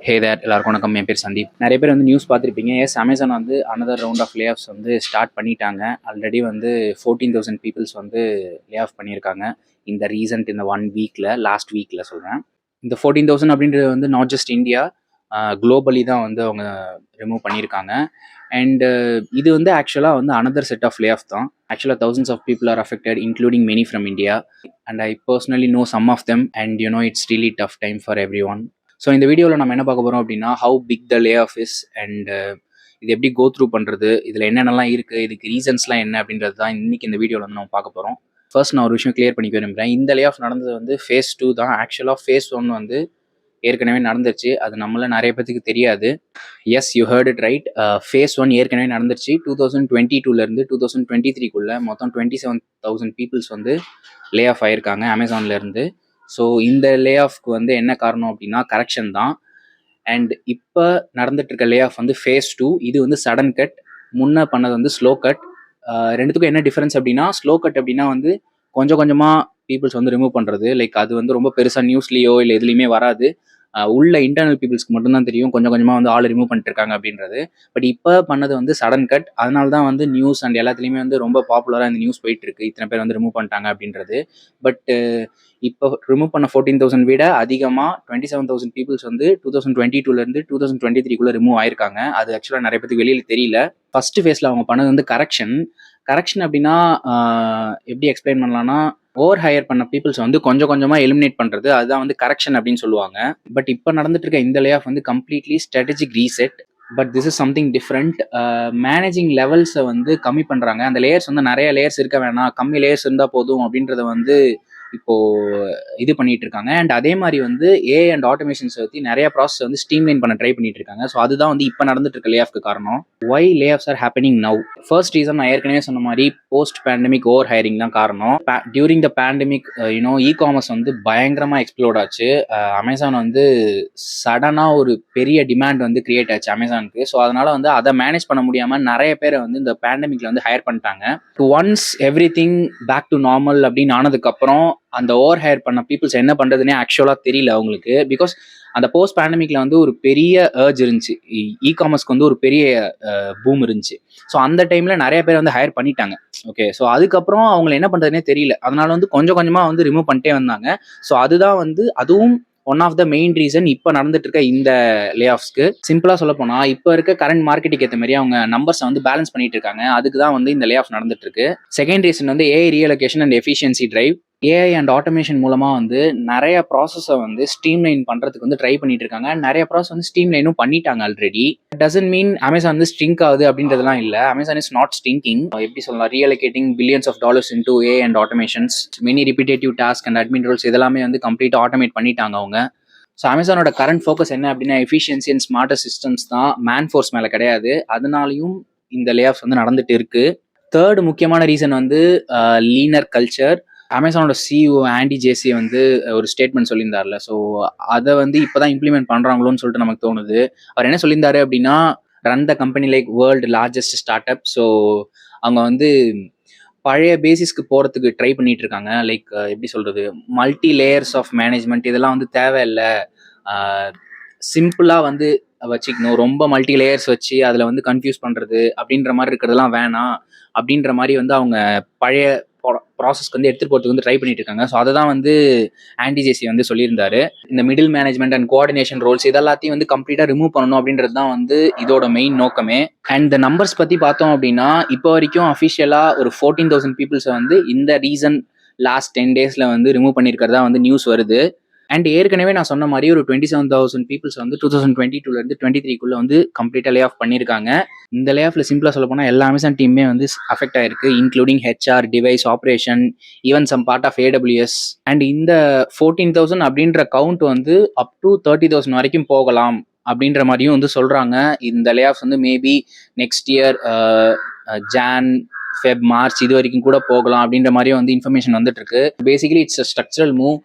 ஹே தேர் எல்லாருக்கும் வணக்கம். என் பேர் சந்தீப். நிறைய பேர் வந்து நியூஸ் பார்த்துருப்பீங்க. எஸ், அமேசான் வந்து another round of layoffs வந்து ஸ்டார்ட் பண்ணிட்டாங்க. ஆல்ரெடி வந்து 14,000 பீப்புள்ஸ் வந்து லே ஆஃப் பண்ணியிருக்காங்க இந்த 1 வீக்கில், லாஸ்ட் வீக்கில் சொல்கிறேன். இந்த 14,000 அப்படின்றது வந்து நாட் ஜஸ்ட் இந்தியா, குளோபலி தான் வந்து அவங்க ரிமூவ் பண்ணியிருக்காங்க. அண்ட் இது வந்து ஆக்சுவலாக வந்து another set of layoff தான். ஆக்சுவலாக thousands of people are affected, including many from India. And I personally know some of them and it's really tough time for everyone. So இந்த வீடியோவில் நம்ம என்ன பார்க்க போகிறோம் அப்படின்னா, how big the layoff is and இது எப்படி go through பண்ணுறது, இதில் என்னென்னலாம் இருக்குது, இதுக்கு ரீசன்ஸ்லாம் என்ன அப்படின்றது தான் இன்றைக்கி இந்த வீடியோவில் வந்து நம்ம பார்க்க போகிறோம். ஃபர்ஸ்ட் நான் ஒரு விஷயம் கிளியர் பண்ணிக்க விரும்புகிறேன். இந்த லே ஆஃப் நடந்தது வந்து ஃபேஸ் 2 தான். ஆக்சுவலாக ஃபேஸ் 1 வந்து ஏற்கனவே நடந்துருச்சு. அது நம்மள நிறைய பேத்துக்கு தெரியாது. Yes, you heard it right. Phase 1 ஏற்கனவே நடந்துருச்சு. 2022லேருந்து 2023க்குள்ளே மொத்தம் 27,000 பீப்புள்ஸ் வந்து லே ஆஃப் ஆகியிருக்காங்க அமேசான்லேருந்து. ஸோ இந்த லே ஆஃப்க்கு வந்து என்ன காரணம் அப்படின்னா கரெக்ஷன் தான். அண்ட் இப்போ நடந்துட்டு இருக்க லே ஆஃப் வந்து ஃபேஸ் 2. இது வந்து சடன் கட், முன்ன பண்ணது வந்து ஸ்லோ கட். ரெண்டுத்துக்கும் என்ன டிஃபரன்ஸ் அப்படின்னா, ஸ்லோ கட் அப்படின்னா வந்து கொஞ்சம் கொஞ்சமாக பீப்புள்ஸ் வந்து ரிமூவ் பண்ணுறது. லைக் அது வந்து ரொம்ப பெருசாக நியூஸ்லேயோ இல்லை எதுலேயுமே வராது. உள்ள இன்டர்னல் பீப்புள்ஸ்க்கு மட்டும்தான் தெரியும் கொஞ்சம் கொஞ்சமாக வந்து ஆள் ரிமூவ் பண்ணிட்டு இருக்காங்க அப்படின்றது. பட் இப்போ பண்ணது வந்து சடன் கட். அதனால தான் வந்து நியூஸ் அண்ட் எல்லாத்துலேயுமே வந்து ரொம்ப பாப்புலராக இந்த நியூஸ் போயிட்டு இருக்கு, இத்தனை பேர் வந்து ரிமூவ் பண்ணிட்டாங்க அப்படின்றது. பட் இப்போ ரிமூவ் பண்ண 14,000 விட அதிகமாக 27,000 பீப்புள்ஸ் வந்து 2022லேருந்து 2023க்குள்ளே ரிமூவ் ஆயிருக்காங்க. அது ஆக்சுவலாக நிறைய பேருக்கு வெளியில் தெரியல. ஃபர்ஸ்ட் ஃபேஸில் அவங்க பண்ணது வந்து கரெக்ஷன். அப்படின்னா எப்படி எக்ஸ்பிளைன் பண்ணலாம்னா, ஓவர் ஹையர் பண்ண பீப்புள்ஸ் வந்து கொஞ்சம் கொஞ்சமாக எலிமினேட் பண்ணுறது, அதுதான் வந்து கரெக்ஷன் அப்படின்னு சொல்லுவாங்க. பட் இப்போ நடந்துட்டு இருக்க இந்த லே ஆஃப் வந்து completely strategic reset. But this is something different. Managing லெவல்ஸை வந்து கம்மி பண்ணுறாங்க. அந்த லேயர்ஸ் வந்து நிறைய லேயர்ஸ் இருக்க வேணாம், கம்மி லேயர்ஸ் இருந்தால் போதும் அப்படின்றத வந்து இப்போ இது பண்ணிட்டு இருக்காங்க. அண்ட் அதே மாதிரி வந்து ஏஐ அண்ட் ஆட்டோமேஷன்ஸ் பற்றி நிறைய ப்ராசஸ் வந்து ஸ்ட்ரீம்லைன் பண்ண ட்ரை பண்ணிட்டு இருக்காங்க. ஸோ அதுதான் வந்து இப்போ நடந்துட்டு இருக்க லே ஆஃப்க்கு காரணம். Why layoffs are happening now? First reason நான் ஏற்கனவே சொன்ன மாதிரி போஸ்ட் பேண்டமிக் ஓவர் ஹையரிங் தான் காரணம். During the pandemic e commerce வந்து பயங்கரமாக எக்ஸ்ப்ளோர்ட் ஆச்சு. அமேசான் வந்து சடனாக ஒரு பெரிய டிமாண்ட் வந்து கிரியேட் ஆச்சு அமேசானுக்கு. ஸோ அதனால வந்து அதை மேனேஜ் பண்ண முடியாமல் நிறைய பேரை வந்து இந்த பேண்டமிக்ல வந்து ஹையர் பண்ணிட்டாங்க. Once everything back to normal அப்படின்னு ஆனதுக்கப்புறம் அந்த ஓவர் ஹையர் பண்ண பீப்புள்ஸ் என்ன பண்ணுறதுனே ஆக்சுவலாக தெரியல அவங்களுக்கு. பிகாஸ் அந்த போஸ்ட் பேண்டமிக்ல வந்து ஒரு பெரிய ஏர்ஜ் இருந்துச்சு, காமர்ஸ்க்கு வந்து ஒரு பெரிய பூம் இருந்துச்சு. ஸோ அந்த டைமில் நிறைய பேர் வந்து ஹையர் பண்ணிட்டாங்க. ஓகே, ஸோ அதுக்கப்புறம் அவங்களை என்ன பண்ணுறதுனே தெரியல. அதனால வந்து கொஞ்சம் கொஞ்சமாக வந்து ரிமூவ் பண்ணிட்டே வந்தாங்க. ஸோ அதுதான் வந்து அதுவும் one of the main reason இப்போ நடந்துட்டு இருக்க இந்த லே ஆஃப்ஸ்க்கு. சிம்பிளாக சொல்ல போனால், இப்போ இருக்க கரண்ட் மார்க்கெட்டுக்கு ஏற்ற மாதிரி அவங்க நம்பர்ஸை வந்து பேலன்ஸ் பண்ணிட்டு இருக்காங்க. அதுக்கு தான் வந்து இந்த லே ஆஃப் நடந்துட்டு இருக்கு. செகண்ட் ரீசன் வந்து AI reallocation and efficiency drive. AI and automation மூலமாக வந்து நிறைய ப்ராசஸை வந்து ஸ்ட்ரீம்லைன் பண்ணுறதுக்கு வந்து ட்ரை பண்ணிட்டு இருக்காங்க. நிறைய ப்ராசஸ் வந்து ஸ்ட்ரீம்லைனும் பண்ணிட்டாங்க ஆல்ரெடி. டசன்ட் மீன் அமேசான் வந்து ஸ்ட்ரிங்க் ஆகுது அப்படின்றதுலாம் இல்லை. Amazon is not shrinking. எப்படி சொல்லலாம், reallocating billions of dollars into AI and automations, many repetitive task and admin roles இதெல்லாமே வந்து கம்ப்ளீட்டாக ஆட்டோமேட் பண்ணிட்டாங்க அவங்க. ஸோ அமேசானோட கரண்ட் ஃபோக்கஸ் என்ன அப்படின்னா எஃபிஷியன்சி அண்ட் ஸ்மார்ட்டர் சிஸ்டம்ஸ் தான், மேன் ஃபோர்ஸ் மேலே கிடையாது. அதனாலையும் இந்த லே ஆஃப்ஸ் வந்து நடந்துட்டு இருக்கு. தேர்ட் முக்கியமான ரீசன் வந்து லீனர் கல்ச்சர். அமேசானோட சிஇஓ ஆண்டி ஜேசி வந்து ஒரு ஸ்டேட்மெண்ட் சொல்லியிருந்தார்ல. ஸோ அதை வந்து இப்போதான் இம்ப்ளிமெண்ட் பண்ணுறாங்களோன்னு சொல்லிட்டு நமக்கு தோணுது. அவர் என்ன சொல்லியிருந்தாரு அப்படின்னா, run the company like world largest start up. So அவங்க வந்து பழைய பேசிஸ்க்கு போகிறதுக்கு ட்ரை பண்ணிட்டு இருக்காங்க. லைக் எப்படி சொல்கிறது, மல்டி லேயர்ஸ் ஆஃப் மேனேஜ்மெண்ட் இதெல்லாம் வந்து தேவையில்லை, சிம்பிளாக வந்து வச்சுக்கணும். ரொம்ப மல்டி லேயர்ஸ் வச்சு அதில் வந்து கன்ஃபியூஸ் பண்ணுறது அப்படின்ற மாதிரி இருக்கிறதெல்லாம் வேணாம் அப்படின்ற மாதிரி வந்து அவங்க பழைய ப்ராசஸ்க்கு வந்து எடுத்துகிட்டு போகிறதுக்கு வந்து ட்ரை பண்ணிட்டு இருக்காங்க. ஸோ அதை தான் வந்து ஆண்டி ஜேசி வந்து சொல்லியிருந்தாரு. இந்த middle management and coordination roles இதெல்லாத்தையும் வந்து கம்ப்ளீட்டாக ரிமூவ் பண்ணணும் அப்படின்றது தான் வந்து இதோட மெயின் நோக்கமே. அண்ட் இந்த நம்பர்ஸ் பற்றி பார்த்தோம் அப்படின்னா, இப்போ வரைக்கும் அஃபிஷியலாக ஒரு 14,000 பீப்புள்ஸை வந்து இந்த ரீசன் லாஸ்ட் 10 daysல வந்து ரிமூவ் பண்ணியிருக்கிறதா வந்து நியூஸ் வருது. அண்ட் ஏற்கனவே நான் சொன்ன மாதிரி ஒரு 27,000 பீப்புள்ஸ் வந்து 2022லேருந்து 23க்குள்ளே வந்து கம்ப்ளீட்டாக லே ஆஃப் பண்ணியிருக்காங்க. இந்த லே ஆஃப்ல சிம்பிளாக சொல்ல போனால் எல்லா அமேசான் டீமே வந்து அஃபெக்ட் ஆயிருக்கு, including HR, devices, operation, even some part of AWS. And இந்த 14,000 அப்படின்ற கவுண்ட் வந்து அப் டு 30,000 வரைக்கும் போகலாம் அப்படின்ற மாதிரியும் வந்து சொல்கிறாங்க. இந்த லே ஆஃப்ஸ் வந்து maybe next year John, Feb, March இது வரைக்கும் கூட போகலாம் அப்படின்ற மாதிரியும் வந்து இன்ஃபர்மேஷன் வந்துட்டு இருக்கு. Basically it's a structural move.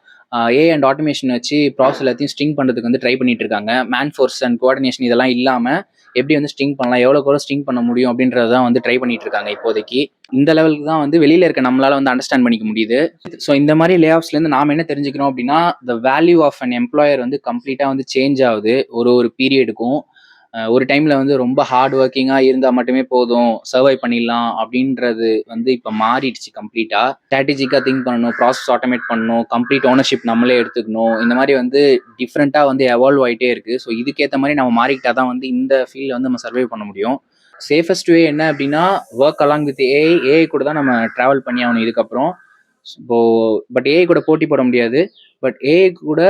A and automation வச்சு ப்ராசஸ் எல்லாத்தையும் ஸ்ட்ரிங் பண்ணுறதுக்கு வந்து ட்ரை பண்ணிட்டு இருக்காங்க. மேன் ஃபோர்ஸ் அண்ட் கோஆர்டினேஷன் இதெல்லாம் இல்லாமல் எப்படி வந்து ஸ்ட்ரிங் பண்ணலாம், எவ்வளோ ஸ்ட்ரிங் பண்ண முடியும் அப்படின்றதான் வந்து ட்ரை பண்ணிட்டு இருக்காங்க இப்போதைக்கு. இந்த லெவலுக்கு தான் வந்து வெளியில இருக்க நம்மளால வந்து அண்டர்ஸ்டாண்ட் பண்ணிக்க முடியுது. ஸோ இந்த மாதிரி லே ஆஃப்ஸ்லேருந்து நாம என்ன தெரிஞ்சுக்கிறோம் அப்படின்னா, the value of an employer வந்து கம்ப்ளீட்டாக வந்து சேஞ்ச் ஆகுது ஒரு பீரியடுக்கும். ஒரு டைம்ல வந்து ரொம்ப ஹார்ட் ஒர்க்கிங்காக இருந்தால் மட்டுமே போதும், சர்வை பண்ணிடலாம் அப்படின்றது வந்து இப்போ மாறிடுச்சு கம்ப்ளீட்டாக. ஸ்ட்ராட்டஜிக்காக திங்க் பண்ணணும், ப்ராசஸ் ஆட்டோமேட் பண்ணணும், கம்ப்ளீட் ஓனர்ஷிப் நம்மளே எடுத்துக்கணும். இந்த மாதிரி வந்து டிஃப்ரெண்ட்டாக வந்து எவால்வ் ஆகிட்டே இருக்குது. ஸோ இதுக்கேற்ற மாதிரி நம்ம மாறிக்கிட்டா தான் வந்து இந்த ஃபீல்டில் வந்து நம்ம சர்வை பண்ண முடியும். சேஃபஸ்ட் வே என்ன அப்படின்னா, ஒர்க் அலாங் வித் ஏஐ கூட தான் நம்ம ட்ராவல் பண்ணி ஆகணும் இதுக்கப்புறம். இப்போ பட் ஏஐ கூட போட்டி போட முடியாது. பட் ஏஐ கூட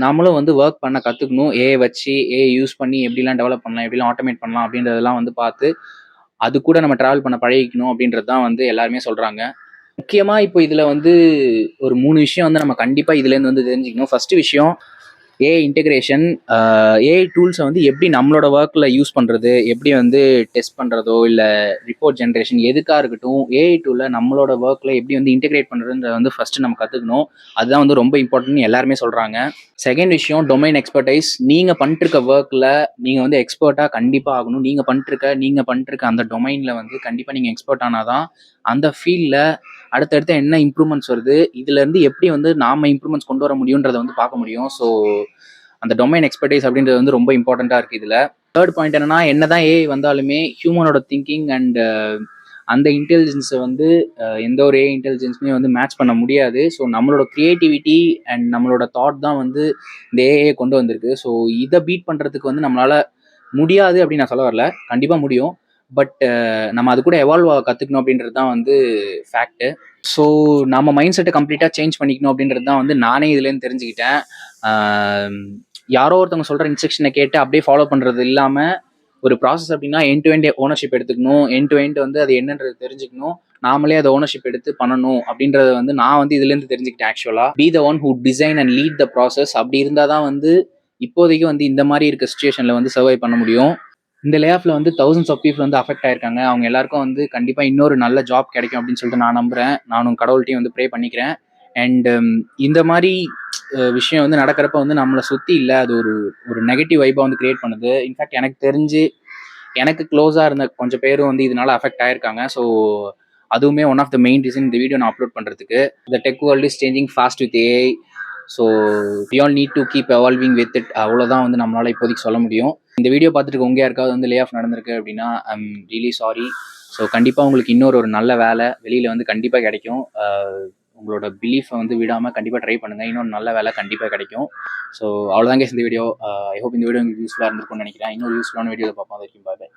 நாமளும் வந்து ஒர்க் பண்ண கற்றுக்கணும். ஏஐ வச்சு ஏஐ யூஸ் பண்ணி எப்படிலாம் டெவலப் பண்ணலாம், எப்படிலாம் ஆட்டோமேட் பண்ணலாம் அப்படின்றதெல்லாம் வந்து பார்த்து அது கூட நம்ம ட்ராவல் பண்ண பழகிக்கணும் அப்படின்றது தான் வந்து எல்லாருமே சொல்கிறாங்க. முக்கியமாக இப்போ இதில் வந்து ஒரு 3 விஷயம் வந்து நம்ம கண்டிப்பாக இதுலேருந்து வந்து தெரிஞ்சுக்கணும். ஃபர்ஸ்ட் விஷயம் ஏஐ இன்டெகிரேஷன். ஏஐ டூல்ஸை வந்து எப்படி நம்மளோட ஒர்க்கில் யூஸ் பண்ணுறது, எப்படி வந்து டெஸ்ட் பண்ணுறதோ இல்லை ரிப்போர்ட் ஜென்ரேஷன் எதுக்காக இருக்கட்டும், ஏஐ டூலில் நம்மளோட ஒர்க்கில் எப்படி வந்து இன்டெகிரேட் பண்ணுறதுன்றத வந்து ஃபஸ்ட்டு நம்ம கற்றுக்கணும். அதுதான் வந்து ரொம்ப இம்பார்ட்டன்ட்னு எல்லாருமே சொல்கிறாங்க. செகண்ட் விஷயம் டொமைன் எக்ஸ்பர்டைஸ். நீங்கள் பண்ணிட்டுருக்க ஒர்க்கில் நீங்கள் வந்து எக்ஸ்பர்ட்டாக கண்டிப்பாக ஆகணும். நீங்கள் பண்ணிட்டுருக்க அந்த டொமைனில் வந்து கண்டிப்பாக நீங்கள் எக்ஸ்பர்ட் ஆனால் தான் அந்த ஃபீல்டில் அடுத்தடுத்து என்ன இம்ப்ரூவ்மெண்ட்ஸ் வருது, இதுலேருந்து எப்படி வந்து நாம் இம்ப்ரூவ்மெண்ட்ஸ் கொண்டு வர முடியுன்றதை வந்து பார்க்க முடியும். ஸோ அந்த டொமைன் எக்ஸ்பர்டைஸ் அப்படின்றது வந்து ரொம்ப இம்பார்ட்டண்ட்டாக இருக்குது இதில். தேர்ட் பாயிண்ட் என்னன்னா தான் ஏஐ வந்தாலுமே ஹியூமனோட திங்கிங் அண்ட் அந்த இன்டெலிஜென்ஸை வந்து எந்த ஒரு ஏஐ இன்டெலிஜென்ஸுமே வந்து மேட்ச் பண்ண முடியாது. ஸோ நம்மளோட க்ரியேட்டிவிட்டி அண்ட் நம்மளோட தாட் தான் வந்து இந்த ஏஐ கொண்டு வந்திருக்கு. ஸோ இதை பீட் பண்ணுறதுக்கு வந்து நம்மளால் முடியாது அப்படின்னு நான் சொல்ல வரல, கண்டிப்பாக முடியும். பட் நம்ம அது கூட எவால்வ் ஆக கற்றுக்கணும் அப்படின்றது தான் வந்து ஃபேக்ட்டு. ஸோ நம்ம மைண்ட் செட்டை கம்ப்ளீட்டாக சேஞ்ச் பண்ணிக்கணும் அப்படின்றது தான் வந்து நானே இதுலேருந்து தெரிஞ்சுக்கிட்டேன். யாரோ ஒருத்தவங்க சொல்கிற இன்ஸ்ட்ரக்ஷனை கேட்டு அப்படியே ஃபாலோ பண்ணுறது இல்லாமல், ஒரு ப்ராசஸ் அப்படின்னா எண்ட் டு எண்ட் ஓனர்ஷிப் எடுத்துக்கணும், எண்ட் டு எண்ட் வந்து அது என்னன்றது தெரிஞ்சுக்கணும், நாமளே அதை ஓனர்ஷிப் எடுத்து பண்ணணும் அப்படின்றத வந்து நான் வந்து இதுலேருந்து தெரிஞ்சுக்கிட்டேன். ஆக்சுவலாக be the one who design and lead the process. அப்படி இருந்தால் தான் வந்து இப்போதைக்கு வந்து இந்த மாதிரி இருக்க சுச்சுவேஷனில் வந்து சர்வை பண்ண முடியும். இந்த லே ஆஃப்ல வந்து தௌசண்ட்ஸ் ஆஃப் பீப்புள் வந்து அஃபெக்ட் ஆயிருக்காங்க. அவங்க எல்லாருக்கும் வந்து கண்டிப்பாக இன்னொரு நல்ல ஜாப் கிடைக்கும் அப்படின்னு சொல்லிட்டு நான் நம்புகிறேன். நானும் கடவுள்கிட்டையும் வந்து ப்ரே பண்ணிக்கிறேன். அண்ட் இந்த மாதிரி விஷயம் வந்து நடக்கிறப்ப வந்து நம்மளை சுற்றி இல்லை, அது ஒரு நெகட்டிவ் வைப்பாக வந்து கிரியேட் பண்ணுது. இன்ஃபேக்ட் எனக்கு தெரிஞ்சு எனக்கு க்ளோஸாக இருந்த கொஞ்சம் பேரும் வந்து இதனால அஃபெக்ட் ஆயிருக்காங்க. ஸோ அதுவுமே one of the main reason இந்த வீடியோ நான் அப்லோட் பண்ணுறதுக்கு. The tech world is changing fast with AI. So we all need to keep evolving with it. அவ்வளோதான் வந்து நம்மளால் இப்போதைக்கு சொல்ல முடியும். இந்த வீடியோ பார்த்துட்டு உங்க யாருக்காவது வந்து லே ஆஃப் நடந்திருக்கு அப்படின்னா ஐம் ரியலி சாரி. ஸோ கண்டிப்பாக உங்களுக்கு இன்னொரு நல்ல வேலை வெளியில் வந்து கண்டிப்பாக கிடைக்கும். உங்களோட பிலீஃபை வந்து விடாமல் கண்டிப்பாக ட்ரை பண்ணுங்கள், இன்னொரு நல்ல வேலை கண்டிப்பாக கிடைக்கும். ஸோ அவ்வளோதாங்க இந்த வீடியோ. ஐ ஹோப் இந்த வீடியோ உங்களுக்கு யூஸ்ஃபுல்லாக இருந்திருக்கும்னு நினைக்கிறேன். இன்னொரு யூஸ்ஃபுல்லான வீடியோவில் பார்ப்போம். அது வரைக்கும் பாய்.